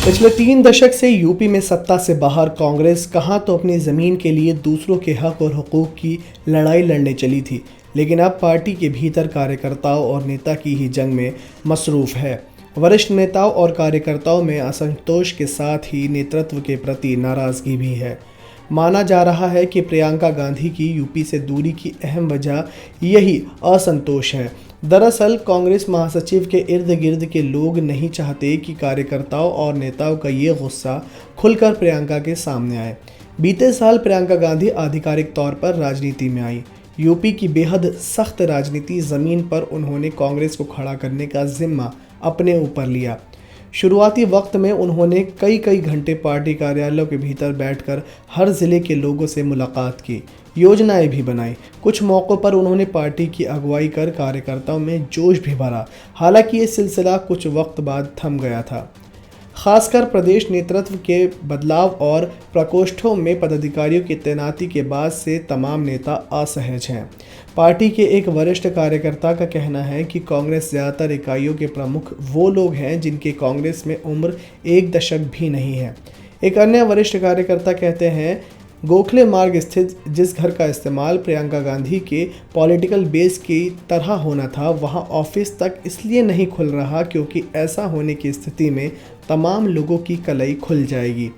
पिछले 3 दशक से यूपी में सत्ता से बाहर कांग्रेस कहाँ तो अपनी ज़मीन के लिए दूसरों के हक और हुकूक की लड़ाई लड़ने चली थी, लेकिन अब पार्टी के भीतर कार्यकर्ताओं और नेता की ही जंग में मसरूफ़ है। वरिष्ठ नेताओं और कार्यकर्ताओं में असंतोष के साथ ही नेतृत्व के प्रति नाराज़गी भी है। माना जा रहा है कि प्रियंका गांधी की यूपी से दूरी की अहम वजह यही असंतोष है। दरअसल कांग्रेस महासचिव के इर्द गिर्द के लोग नहीं चाहते कि कार्यकर्ताओं और नेताओं का ये गुस्सा खुलकर प्रियंका के सामने आए। बीते साल प्रियंका गांधी आधिकारिक तौर पर राजनीति में आई। यूपी की बेहद सख्त राजनीति ज़मीन पर उन्होंने कांग्रेस को खड़ा करने का जिम्मा अपने ऊपर लिया। शुरुआती वक्त में उन्होंने कई घंटे पार्टी कार्यालयों के भीतर बैठकर हर ज़िले के लोगों से मुलाकात की, योजनाएं भी बनाई। कुछ मौक़ों पर उन्होंने पार्टी की अगुवाई कर कार्यकर्ताओं में जोश भी भरा। हालांकि ये सिलसिला कुछ वक्त बाद थम गया था। खासकर प्रदेश नेतृत्व के बदलाव और प्रकोष्ठों में पदाधिकारियों की तैनाती के बाद से तमाम नेता असहज हैं। पार्टी के एक वरिष्ठ कार्यकर्ता का कहना है कि कांग्रेस ज़्यादातर इकाइयों के प्रमुख वो लोग हैं जिनकी कांग्रेस में उम्र 1 दशक भी नहीं है। एक अन्य वरिष्ठ कार्यकर्ता कहते हैं, गोखले मार्ग स्थित जिस घर का इस्तेमाल प्रियंका गांधी के पॉलिटिकल बेस की तरह होना था, वहां ऑफिस तक इसलिए नहीं खुल रहा क्योंकि ऐसा होने की स्थिति में तमाम लोगों की कलाई खुल जाएगी।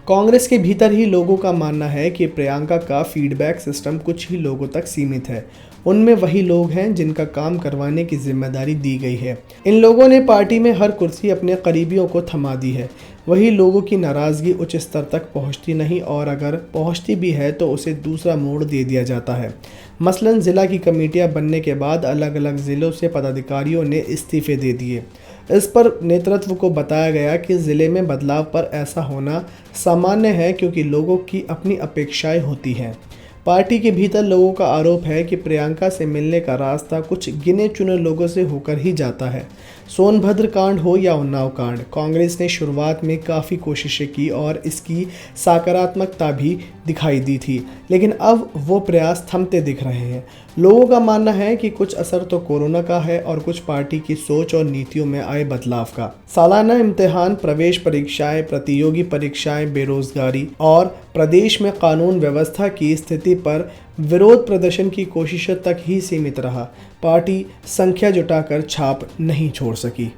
कांग्रेस के भीतर ही लोगों का मानना है कि प्रियंका का फीडबैक सिस्टम कुछ ही लोगों तक सीमित है। उनमें वही लोग हैं जिनका काम करवाने की जिम्मेदारी दी गई है। इन लोगों ने पार्टी में हर कुर्सी अपने करीबियों को थमा दी है। वही लोगों की नाराज़गी उच्च स्तर तक पहुंचती नहीं और अगर पहुंचती भी है तो उसे दूसरा मोड़ दे दिया जाता है। मसलन ज़िला की कमेटियां बनने के बाद अलग अलग ज़िलों से पदाधिकारियों ने इस्तीफ़े दे दिए। इस पर नेतृत्व को बताया गया कि ज़िले में बदलाव पर ऐसा होना सामान्य है क्योंकि लोगों की अपनी अपेक्षाएं होती हैं। पार्टी के भीतर लोगों का आरोप है कि प्रियंका से मिलने का रास्ता कुछ गिने चुने लोगों से होकर ही जाता है। सोनभद्र कांड हो या उन्नाव कांड, कांग्रेस ने शुरुआत में काफ़ी कोशिशें की और इसकी सकारात्मकता भी दिखाई दी थी, लेकिन अब वो प्रयास थमते दिख रहे हैं। लोगों का मानना है कि कुछ असर तो कोरोना का है और कुछ पार्टी की सोच और नीतियों में आए बदलाव का। सालाना इम्तिहान, प्रवेश परीक्षाएं, प्रतियोगी परीक्षाएं, बेरोजगारी और प्रदेश में कानून व्यवस्था की स्थिति पर विरोध प्रदर्शन की कोशिशों तक ही सीमित रहा। पार्टी संख्या जुटाकर छाप नहीं छोड़ सकी।